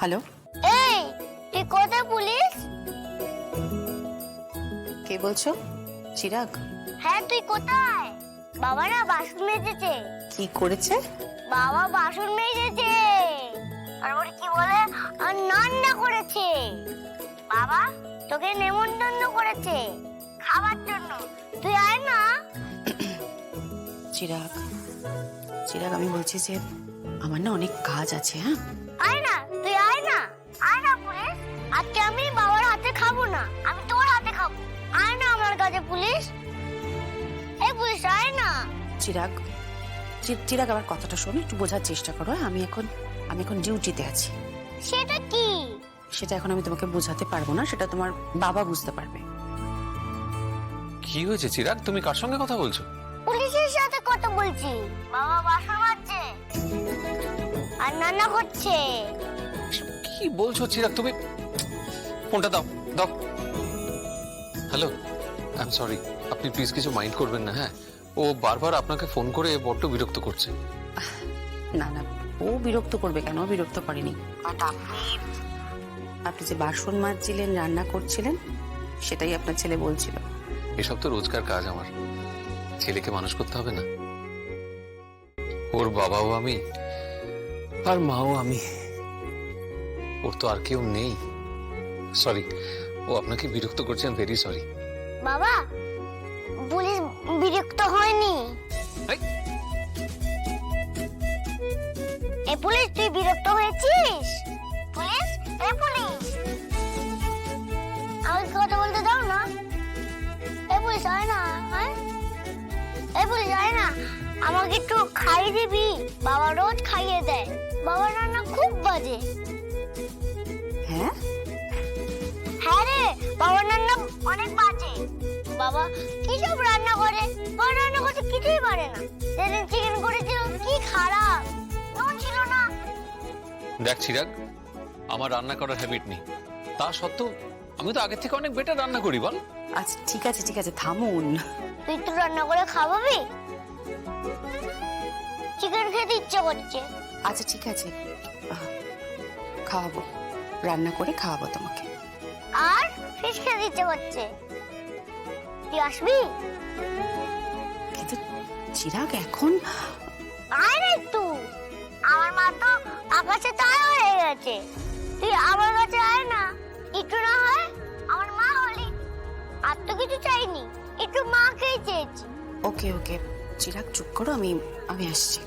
Hello, এই তুই কোথায় পুলিশ? কে বলছো? চিরাগ? হ্যাঁ তুই কোথায়? বাবা না বাসন মেজেছে। কি করেছে? বাবা বাসন মেজেছে আর ওর কি বলে আর রান্না করেছে। বাবা তোকে নেমন্তন্ন করেছে খাবার জন্য, তুই আয় না। চিরাগ, চিরাগ আমি বলছি যে আমার না অনেক কাজ আছে। হ্যাঁ আয় না, তুই আয় না, আয় না পুলিশ। আজকে আমি বাবার হাতে খাবো না, আমি তোর হাতে খাবো। আয় না আমার কাছে পুলিশ। এই পুলিশ আয় না। চিরাগ, চিরাগ আমার কথাটা শোনো, একটু বোঝার চেষ্টা করো। আমি এখন ডিউটিতে আছি। সেটা কি? সেটা এখন আমি তোমাকে বোঝাতে পারবো না, সেটা তোমার বাবা বুঝতে পারবে। কি হয়েছে চিরাগ, তুমি কার সঙ্গে কথা বলছো? পুলিশের সাথে কথা বলছি। বাবা বাসন মাজছে আর রান্না করছে। কি বলছো চিরাগ তুমি? ফোনটা দাও দাও। হ্যালো, আই এম সরি, আপনি প্লিজ কিছু মাইন্ড করবেন না। হ্যাঁ, ও বারবার আপনাকে ফোন করে বড্ড বিরক্ত করছে। না না, ও বিরক্ত করবে কেন? ও বিরক্ত করেনি। বাট আপনি যে বাসন মাজছিলেন, রান্না করছিলেন, সেটাই আপনার ছেলে বলছিল। এসব তো রোজকার কাজ আমার। ছেলেকে মানুষ করতে হবে না? ওর বাবাও আমি আর মাও আমি, ওর তো আর কেউ নেই। সরি, ও আপনাকে বিরক্ত করছে, আই এম ভেরি সরি। বাবা পুলিশ বিরক্ত হয়নি। এ পুলিশ তুই বিরক্ত হয়েছিস? পুলিশ, এ পুলিশ আমাকে কথা বলতে দাও না। এ পুলিশ আয় না, হ্যাঁ এ পুলিশ আয় না, আমাকে একটু খাইয়ে দিবি। বাবা রোজ খাইয়ে দেয়, বাবার রান্না খুব বাজে। হ্যাঁ হ্যাঁ রে, বাবার রান্না অনেক বাজে। বাবা কি সব রান্না করে, বাবা রান্না করতে কিছুই পারে না। যেদিন চিকেন করেছিল কি খারাপ, নুন ছিল না। দেখ চিরাগ, আমার রান্না করার হ্যাবিট নেই, তা সত্ত্বেও আমি তো আগের থেকে অনেক বেটার রান্না করি। বল। আচ্ছা ঠিক আছে ঠিক আছে, থামুন। তুই তো রান্না করে খাওয়াবি? চিকেন খেতে ইচ্ছে করছে। আচ্ছা ঠিক আছে, খাওয়াবো, রান্না করে খাওয়াবো তোমাকে। আর ফিশ খেতে ইচ্ছে করছে, তুই আসবি? কিন্তু চিরাগ এখন আয় না একটু, আমার মা তো আকাশে তারা হয়ে গেছে। তুই আমার কাছে আয় না একটু, না হয় আমার মা হলি। আর তো কিছু চাইনি, একটু মাকেই চেয়েছি। ওকে ওকে চিরাগ চুপ করো, আমি আসছি।